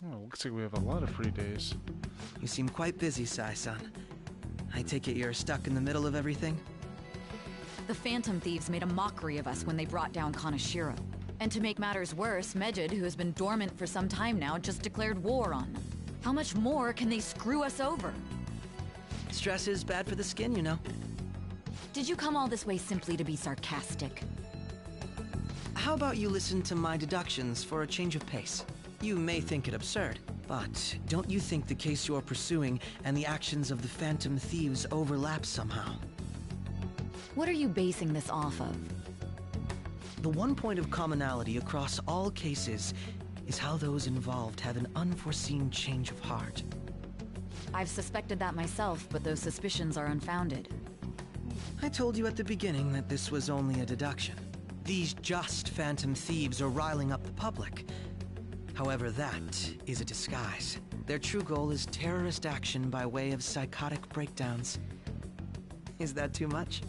Oh, looks like we have a lot of free days. You seem quite busy, Sai-san. I take it you're stuck in the middle of everything? The Phantom Thieves made a mockery of us when they brought down Kaneshiro. And to make matters worse, Mejid, who has been dormant for some time now, just declared war on them. How much more can they screw us over? Stress is bad for the skin, you know. Did you come all this way simply to be sarcastic? How about you listen to my deductions for a change of pace? You may think it absurd, but don't you think the case you're pursuing and the actions of the Phantom Thieves overlap somehow? What are you basing this off of? The one point of commonality across all cases is how those involved have an unforeseen change of heart. I've suspected that myself, but those suspicions are unfounded. I told you at the beginning that this was only a deduction. These just Phantom Thieves are riling up the public. However, that is a disguise. Their true goal is terrorist action by way of psychotic breakdowns. Is that too much?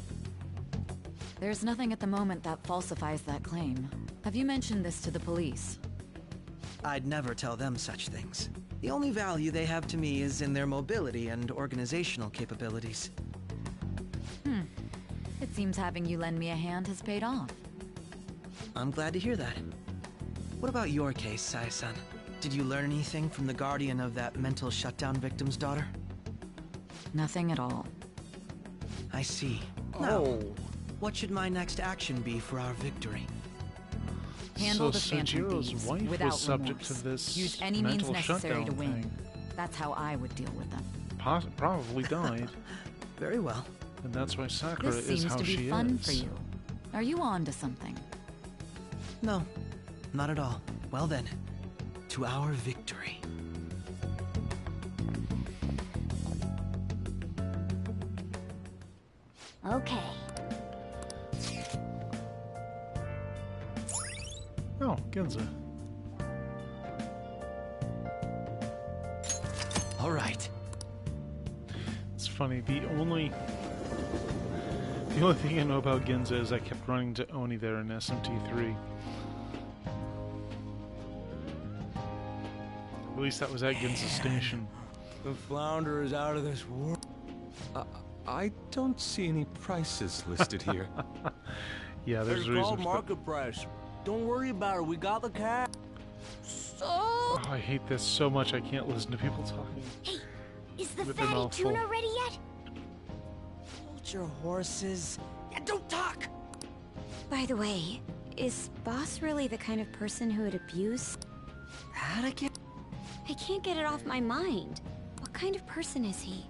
There's nothing at the moment that falsifies that claim. Have you mentioned this to the police? I'd never tell them such things. The only value they have to me is in their mobility and organizational capabilities. It seems having you lend me a hand has paid off. I'm glad to hear that. What about your case, Sai-san? Did you learn anything from the guardian of that mental shutdown victim's daughter? Nothing at all. I see. Now, what should my next action be for our victory? Handle the So Phantom Sojiro's Thieves wife without was subject remorse. to this Use any means mental necessary to shutdown win. thing. That's how I would deal with them. Probably died. Very well. And that's why Sakura This is seems how to she be fun is. for you. Are you on to something? No, not at all. Well then, to our victory. Okay. Oh, Genza. All right. It's funny, the only thing I know about Genza is I kept running to Oni there in SMT3. At least that was at Genza Station. The flounder is out of this world. I don't see any prices listed here. Yeah, there's It's reasons. called market price. Don't worry about it. We got the cash. Oh, I hate this so much I can't listen to people talking. Hey, is the With their fatty mouth full. tuna ready yet? Hold your horses. And don't talk! By the way, is Boss really the kind of person who would abuse? That again? I can't get it off my mind. What kind of person is he?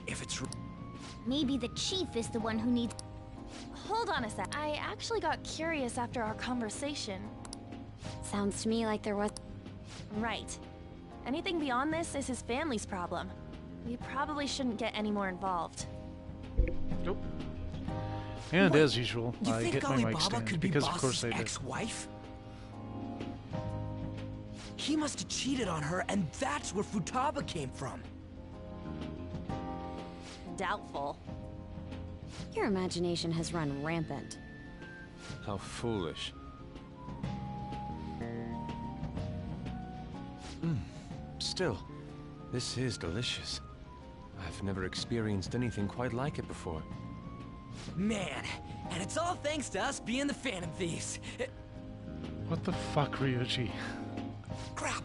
If it's... Maybe the chief is the one who needs... Hold on a sec. I actually got curious after our conversation. Sounds to me like there was... Right. Anything beyond this is his family's problem. We probably shouldn't get any more involved. Nope. And Wait, as usual, You I think hit my mic Alibaba stand could be because of Boss's course I did. ex-wife? He must have cheated on her, and that's where Futaba came from. Doubtful. Your imagination has run rampant. How foolish. Still, this is delicious. I've never experienced anything quite like it before. Man, and it's all thanks to us being the Phantom Thieves. What the fuck, Ryuji? Crap!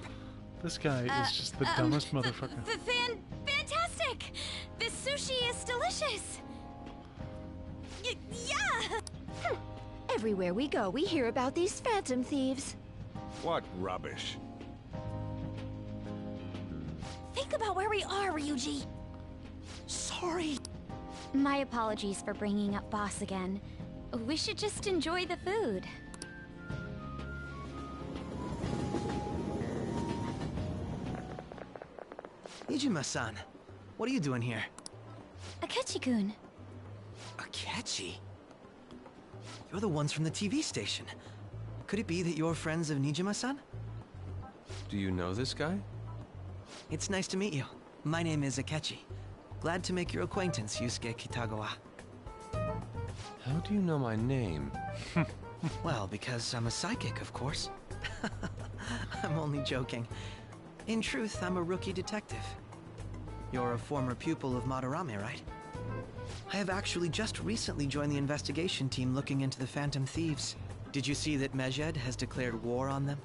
This guy is just the dumbest motherfucker. Fantastic! This sushi is delicious! Yeah! Everywhere we go, we hear about these Phantom Thieves. What rubbish. Think about where we are, Ryuji. Sorry. My apologies for bringing up Boss again. We should just enjoy the food. Nijima-san, what are you doing here? Akechi-kun. Akechi? You're the ones from the TV station. Could it be that you're friends of Nijima-san? Do you know this guy? It's nice to meet you. My name is Akechi. Glad to make your acquaintance, Yusuke Kitagawa. How do you know my name? Well, because I'm a psychic, of course. I'm only joking. In truth, I'm a rookie detective. You're a former pupil of Madarame, right? I have actually just recently joined the investigation team looking into the Phantom Thieves. Did you see that Medjed has declared war on them?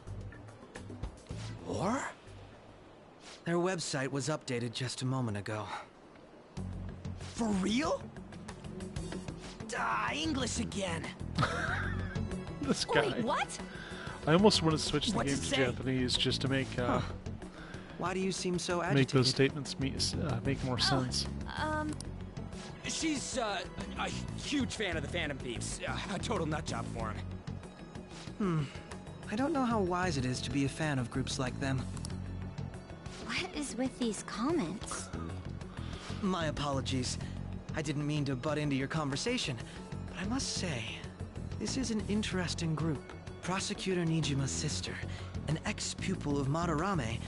War? Their website was updated just a moment ago. For real? English again. This guy. Wait, what? I almost want to switch the What's game it to say? Japanese just to make Why do you seem so agitated? make those statements make more sense. She's a huge fan of the Phantom Thieves. A total nutjob for him. I don't know how wise it is to be a fan of groups like them. What is with these comments? My apologies. I didn't mean to butt into your conversation, but I must say, this is an interesting group. Prosecutor Nijima's sister, an ex-pupil of Madarame,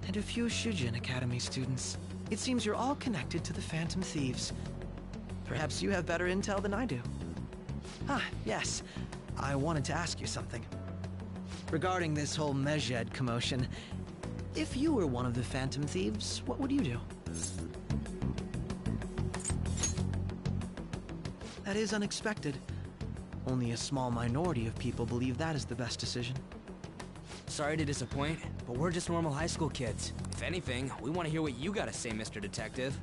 and a few Shujin Academy students. It seems you're all connected to the Phantom Thieves. Perhaps you have better intel than I do. Yes. I wanted to ask you something. Regarding this whole Medjed commotion, if you were one of the Phantom Thieves, what would you do? That is unexpected. Only a small minority of people believe that is the best decision. Sorry to disappoint, but we're just normal high school kids. If anything, we want to hear what you gotta say, Mr. Detective.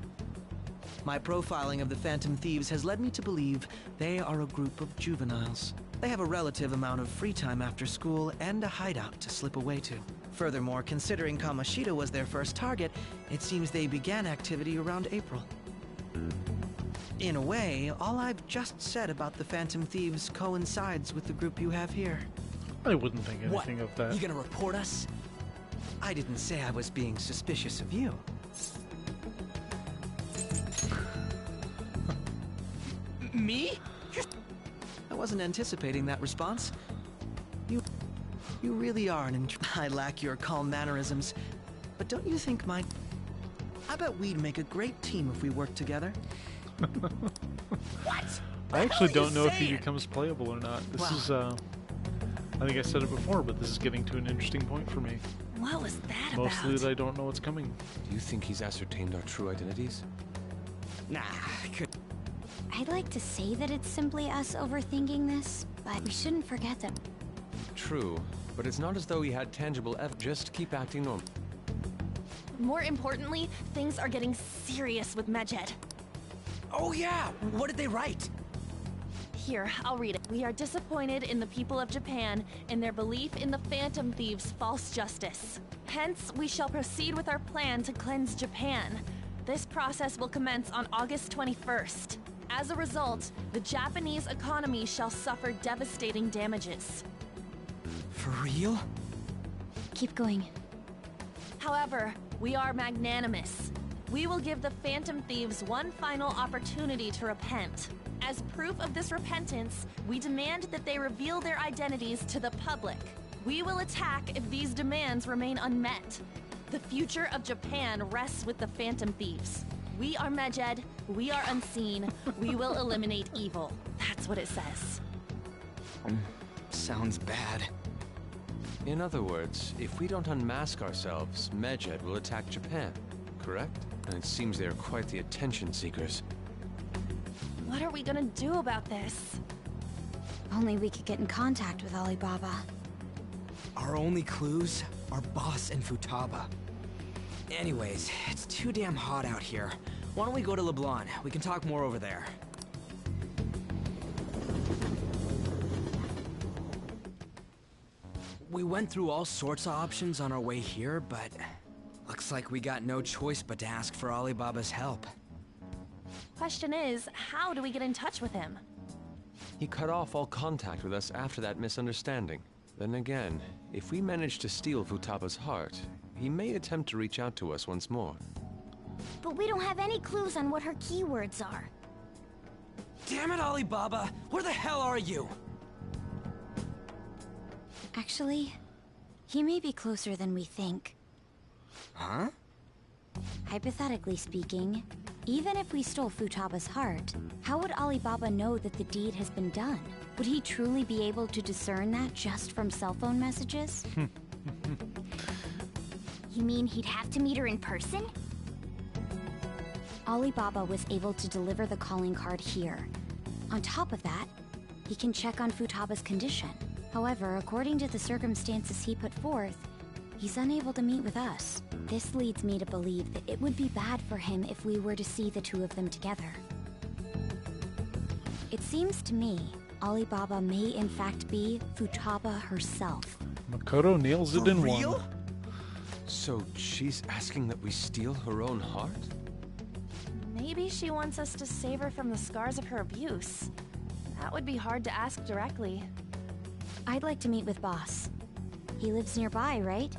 My profiling of the Phantom Thieves has led me to believe they are a group of juveniles. They have a relative amount of free time after school and a hideout to slip away to. Furthermore, considering Kamoshida was their first target, it seems they began activity around April. In a way, all I've just said about the Phantom Thieves coincides with the group you have here. I wouldn't think What? anything of that. You gonna report us? I didn't say I was being suspicious of you. Me? I wasn't anticipating that response. You really are I lack your calm mannerisms, but don't you think I bet we'd make a great team if we worked together. What? I actually The hell are don't you know if he saying? becomes playable or not. This Wow. is, I think I said it before, but this is getting to an interesting point for me. What was that Mostly about? that I don't know what's coming. Do you think he's ascertained our true identities? Nah, I'd like to say that it's simply us overthinking this, but we shouldn't forget that True, but it's not as though he had tangible evidence. Just keep acting normal. More importantly, things are getting serious with Medjed. Oh yeah, what did they write? Here, I'll read it. We are disappointed in the people of Japan in their belief in the Phantom Thieves' false justice. Hence, we shall proceed with our plan to cleanse Japan. This process will commence on August 21st. As a result, the Japanese economy shall suffer devastating damages. For real? keep going. However, we are magnanimous. We will give the Phantom Thieves one final opportunity to repent. As proof of this repentance, we demand that they reveal their identities to the public. We will attack if these demands remain unmet. The future of Japan rests with the Phantom Thieves. We are Medjed, we are unseen, we will eliminate evil. That's what it says. Sounds bad. In other words, if we don't unmask ourselves, Medjed will attack Japan, correct? And it seems they are quite the attention seekers. What are we gonna do about this? Only we could get in contact with Alibaba. Our only clues are Boss and Futaba. Anyways, it's too damn hot out here. Why don't we go to LeBlanc? We can talk more over there. We went through all sorts of options on our way here, but looks like we got no choice but to ask for Alibaba's help. Question is, how do we get in touch with him? He cut off all contact with us after that misunderstanding. Then again, if we manage to steal Futaba's heart, he may attempt to reach out to us once more. But we don't have any clues on what her keywords are. Damn it, Alibaba! Where the hell are you? Actually, he may be closer than we think. Huh? Hypothetically speaking, Even if we stole Futaba's heart, how would Alibaba know that the deed has been done? Would he truly be able to discern that just from cell phone messages? You mean he'd have to meet her in person? Alibaba was able to deliver the calling card here. On top of that, he can check on Futaba's condition. However, according to the circumstances he put forth, he's unable to meet with us. This leads me to believe that it would be bad for him if we were to see the two of them together. It seems to me Alibaba may in fact be Futaba herself. Makoto nails it in real? one. So she's asking that we steal her own heart? Maybe she wants us to save her from the scars of her abuse. That would be hard to ask directly. I'd like to meet with Boss. He lives nearby, right?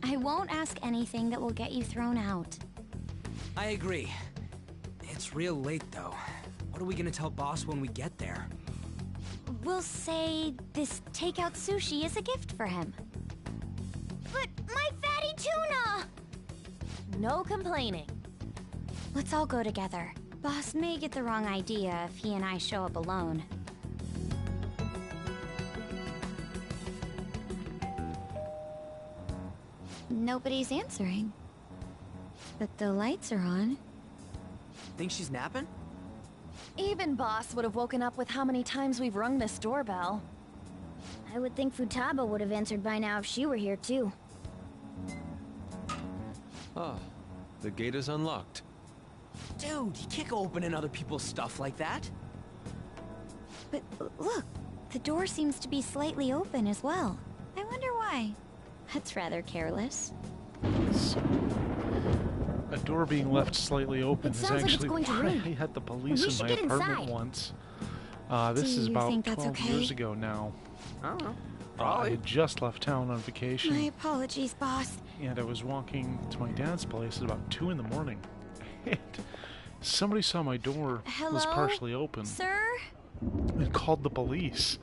I won't ask anything that will get you thrown out. I agree. It's real late, though. What are we gonna tell Boss when we get there? We'll say this takeout sushi is a gift for him. But my fatty tuna! No complaining. Let's all go together. Boss may get the wrong idea if he and I show up alone. Nobody's answering. But the lights are on. Think she's napping? Even Boss would have woken up with how many times we've rung this doorbell. I would think Futaba would have answered by now if she were here too. Ah, the gate is unlocked. Dude, you can't go opening other people's stuff like that. But look, the door seems to be slightly open as well. I wonder why. That's rather careless. A door being left slightly open It is sounds like it's actually going to why rain. I had the We police in should my get apartment inside. once. This Do is you about think that's 12 okay? years ago now. I don't know. I had just left town on vacation, My apologies, Boss. and I was walking to my dad's place at about 2 in the morning. And somebody saw my door was Hello, partially open Sir? and called the police.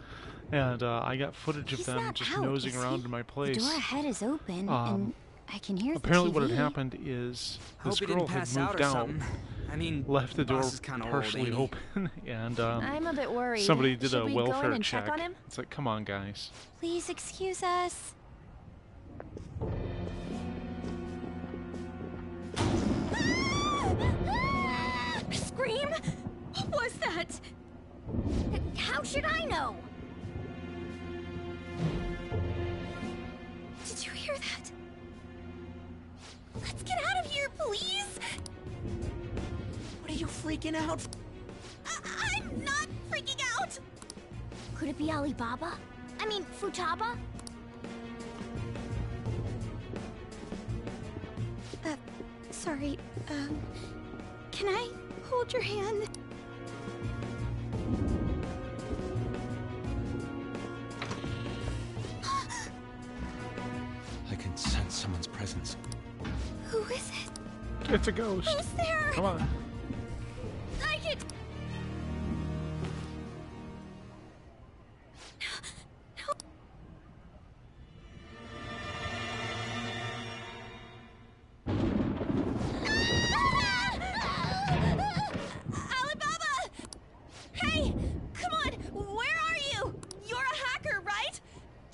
And I got footage of He's them not just out, nosing is around he? in my The place. door ahead is open, and I can hear Apparently the TV. what had happened is this Hope he girl didn't had pass out moved or out, something. I mean, left the door Boss is kinda old, partially ain't he? open, and I'm a bit worried. somebody did Should a we go in welfare and check. check on him? It's like, come on, guys. Please excuse us. Scream? What was that? How should I know? Did you hear that? Let's get out of here, please! what are you freaking out? I'm not freaking out! Could it be Alibaba? I mean, Futaba? Sorry, can I hold your hand? I can sense someone's presence. Who is it? It's a ghost. Who's there? Come on. I can... Alibaba! Hey! Come on! Where are you? You're a hacker, right?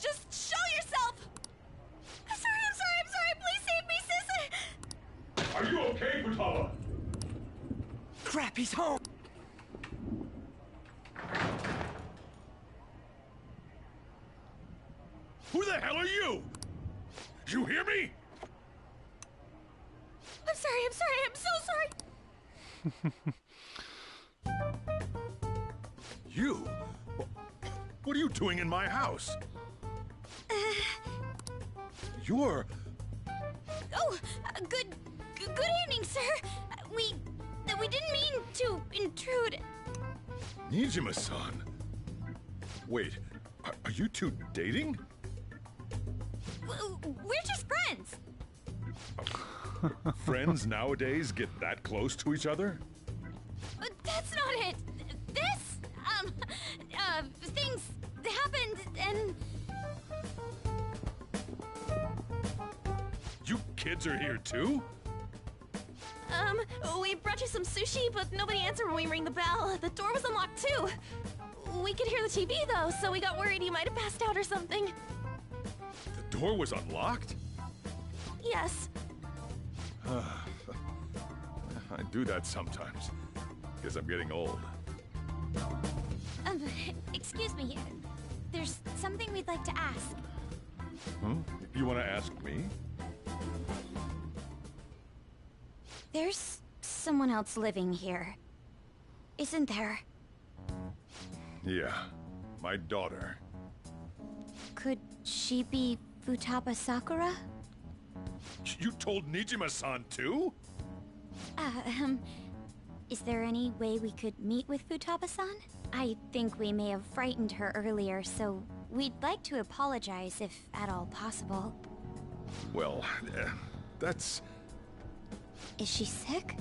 Just show yourself! I'm sorry! Please save me, sis! Are you okay, Futaba? Crap, he's home! Who the hell are you? You hear me? I'm so sorry! You? What are you doing in my house? You're... Oh, good evening, sir. We didn't mean to intrude. Nijima-san. Wait, are you two dating? We're just friends. Friends nowadays get that close to each other? That's not it. This, things happened and... kids are here too? We brought you some sushi, but nobody answered when we rang the bell. The door was unlocked too. We could hear the TV though, so we got worried you might have passed out or something. The door was unlocked? Yes. I do that sometimes. Guess I'm getting old. Excuse me. There's something we'd like to ask. You want to ask me? There's someone else living here, isn't there? Yeah, my daughter. Could she be Futaba Sakura? You told Nijima-san too? Is there any way we could meet with Futaba-san? I think we may have frightened her earlier, so we'd like to apologize if at all possible. Well, that's... Is she sick?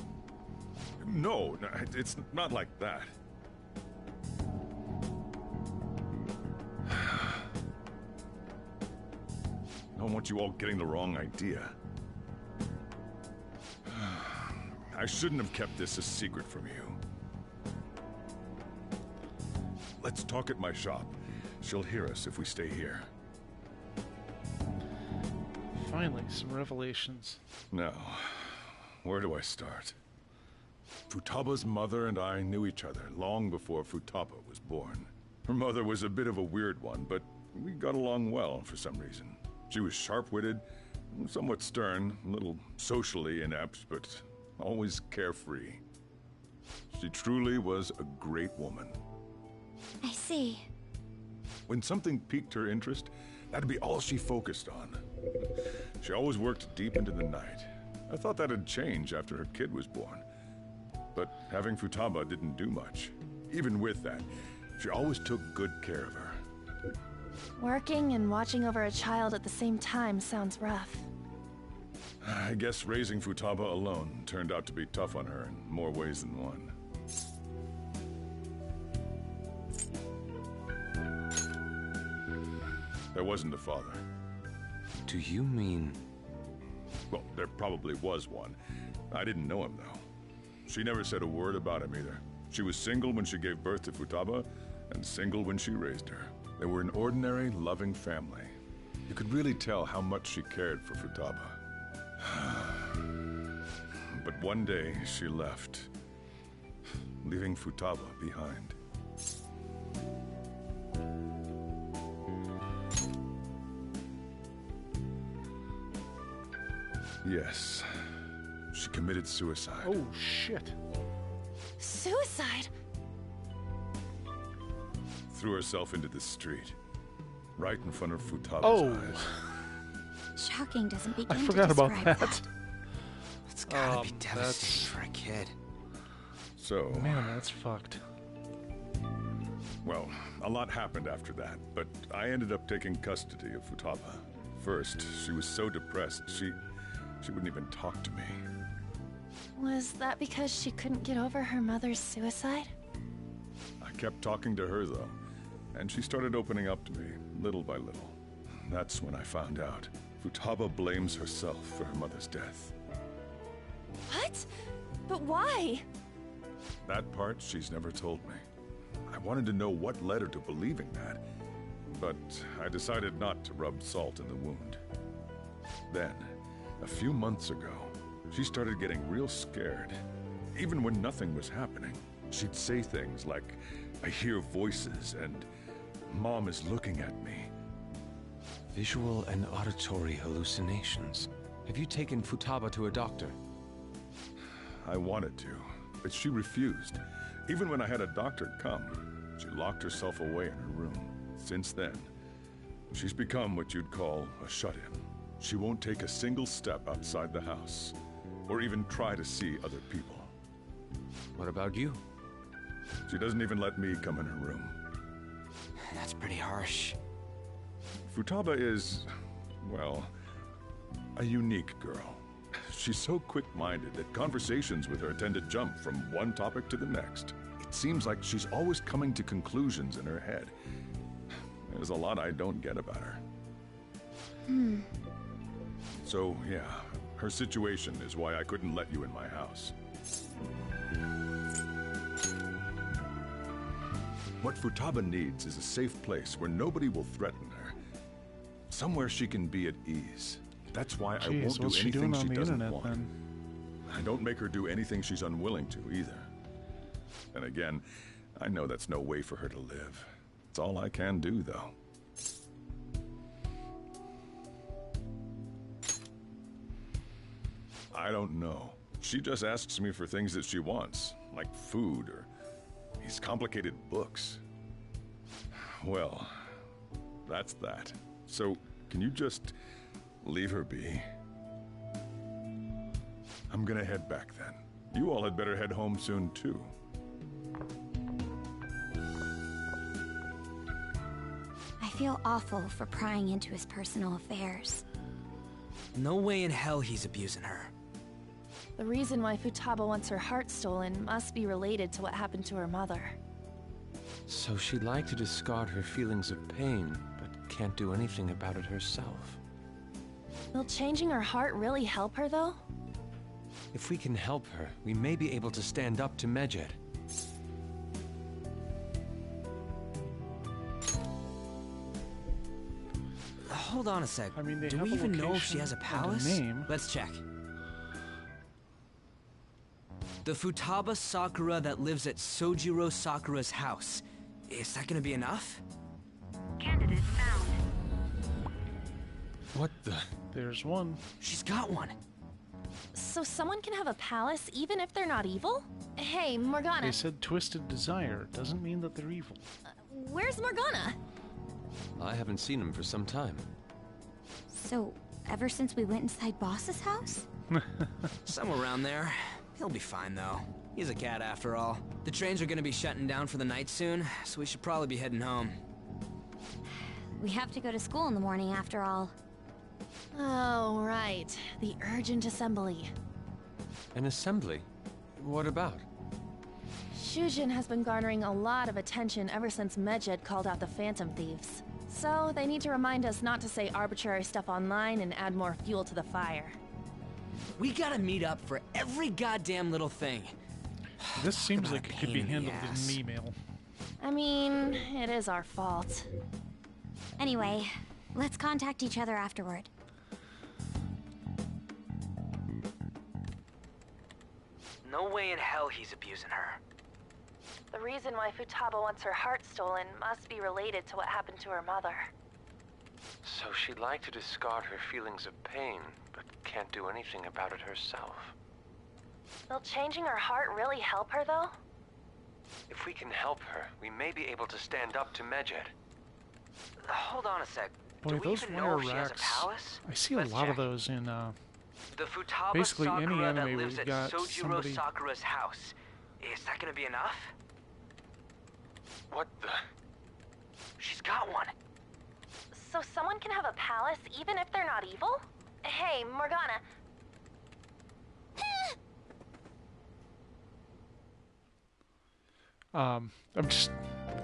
No, it's not like that. I don't want you all getting the wrong idea. I shouldn't have kept this a secret from you. Let's talk at my shop. She'll hear us if we stay here. Finally, some revelations. Now, where do I start? Futaba's mother and I knew each other long before Futaba was born. Her mother was a bit of a weird one, but we got along well for some reason. She was sharp-witted, somewhat stern, a little socially inept, but always carefree. She truly was a great woman. I see. When something piqued her interest, that'd be all she focused on. She always worked deep into the night. I thought that'd change after her kid was born. But having Futaba didn't do much. Even with that, she always took good care of her. Working and watching over a child at the same time sounds rough. I guess raising Futaba alone turned out to be tough on her in more ways than one. There wasn't a father. Do you mean... Well, there probably was one. I didn't know him, though. She never said a word about him either. She was single when she gave birth to Futaba, and single when she raised her. They were an ordinary, loving family. You could really tell how much she cared for Futaba. But one day, she left, leaving Futaba behind. Yes, she committed suicide. Oh, shit. Suicide? Threw herself into the street, right in front of Futaba's Oh. eyes. Shocking doesn't begin I to forgot about describe that. It's gotta be devastating that's- for a kid. So, Man, that's fucked. well, a lot happened after that, but I ended up taking custody of Futaba. First, she was so depressed, she wouldn't even talk to me. Was that because she couldn't get over her mother's suicide? I kept talking to her, though, and she started opening up to me, little by little. That's when I found out. Futaba blames herself for her mother's death. What? But why? That part she's never told me. I wanted to know what led her to believing that, but I decided not to rub salt in the wound. Then, a few months ago, she started getting real scared. Even when nothing was happening, she'd say things like, "I hear voices," and "Mom is looking at me." Visual and auditory hallucinations. Have you taken Futaba to a doctor? I wanted to, but she refused. Even when I had a doctor come, she locked herself away in her room. Since then, she's become what you'd call a shut-in. She won't take a single step outside the house, or even try to see other people. What about you? She doesn't even let me come in her room. That's pretty harsh. Futaba is, well, a unique girl. She's so quick-minded that conversations with her tend to jump from one topic to the next. It seems like she's always coming to conclusions in her head. There's a lot I don't get about her. So, yeah, Her situation is why I couldn't let you in my house. What Futaba needs is a safe place where nobody will threaten her. Somewhere she can be at ease. That's why I won't do what's she anything doing on she the doesn't internet want. then? I don't make her do anything she's unwilling to, either. And again, I know that's no way for her to live. It's all I can do, though. I don't know. She just asks me for things that she wants, like food or these complicated books. Well, that's that. So, can you just leave her be? I'm gonna head back then. You all had better head home soon, too. I feel awful for prying into his personal affairs. No way in hell he's abusing her. The reason why Futaba wants her heart stolen must be related to what happened to her mother. So she'd like to discard her feelings of pain, but can't do anything about it herself. Will changing her heart really help her, though? If we can help her, we may be able to stand up to Medjed. Hold on a sec. I mean, they do have we a even know if she location has a and a palace? name. Let's check. The Futaba Sakura that lives at Sojiro Sakura's house. Is that gonna be enough? Candidate found. What the? There's one. She's got one. So someone can have a palace even if they're not evil? Hey, Morgana. They said twisted desire. Doesn't mean that they're evil. Where's Morgana? I haven't seen him for some time. So, ever since we went inside Boss's house? Somewhere around there. He'll be fine, though. He's a cat after all. The trains are gonna be shutting down for the night soon, so we should probably be heading home. We have to go to school in the morning after all. Oh, right. The urgent assembly. An assembly? What about? Shujin has been garnering a lot of attention ever since Medjed called out the Phantom Thieves. So, they need to remind us not to say arbitrary stuff online and add more fuel to the fire. We gotta meet up for every goddamn little thing. This seems about like a it could be pain in the handled in ass. an email. I mean, it is our fault. Anyway, let's contact each other afterward. No way in hell he's abusing her. The reason why Futaba wants her heart stolen must be related to what happened to her mother. So she'd like to discard her feelings of pain, but can't do anything about it herself. Will changing her heart really help her, though? If we can help her, we may be able to stand up to Medjed. Hold on a sec. Boy, Do we those even wire know if she has a racks. palace? I see Let's a lot of check. those in, The Futaba basically any Sakura that anime where lives you've at got Sojiro somebody- Sakura's house. Is that gonna be enough? What the? She's got one. So someone can have a palace even if they're not evil? Hey, Morgana.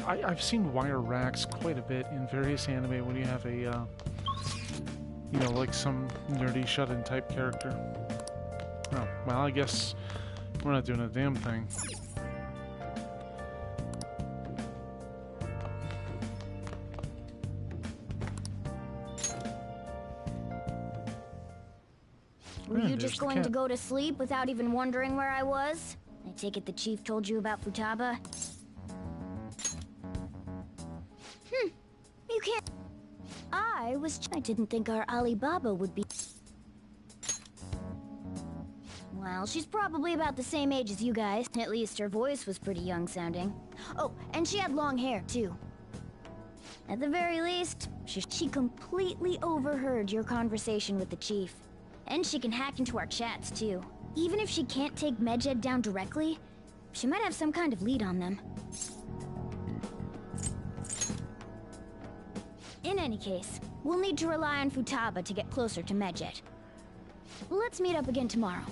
I've seen wire racks quite a bit in various anime when you have a, you know, like some nerdy shut-in type character. Oh, well, I guess we're not doing a damn thing. Were you there's just the going to cat. go to sleep without even wondering where I was? I take it the chief told you about Futaba? You can't... I didn't think our Alibaba would be... Well, she's probably about the same age as you guys. At least her voice was pretty young sounding. Oh, and she had long hair, too. At the very least, she completely overheard your conversation with the chief. And she can hack into our chats, too. Even if she can't take Medjed down directly, she might have some kind of lead on them. In any case, we'll need to rely on Futaba to get closer to Medjed. Let's meet up again tomorrow.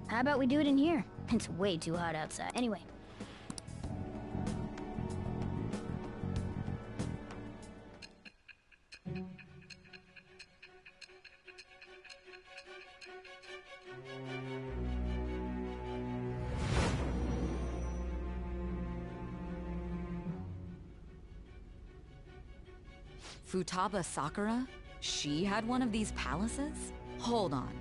How about we do it in here? It's way too hot outside. Anyway. Futaba Sakura? She had one of these palaces? Hold on.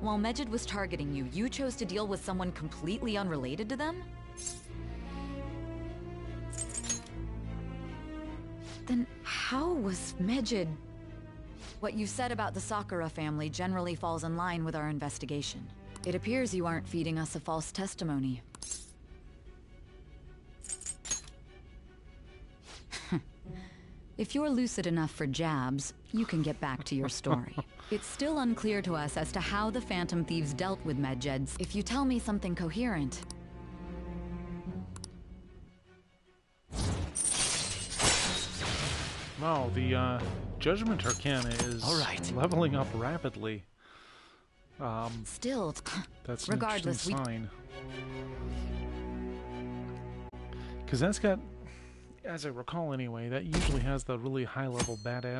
While Medjed was targeting you, you chose to deal with someone completely unrelated to them? Then how was Medjed... What you said about the Sakura family generally falls in line with our investigation. It appears you aren't feeding us a false testimony. If you're lucid enough for jabs, you can get back to your story. It's still unclear to us as to how the Phantom Thieves dealt with Medjeds. If you tell me something coherent... Wow, the Judgment Arcana is leveling up rapidly. Still, that's an regardless, interesting sign. Because that's got, as I recall anyway, that usually has the really high-level badass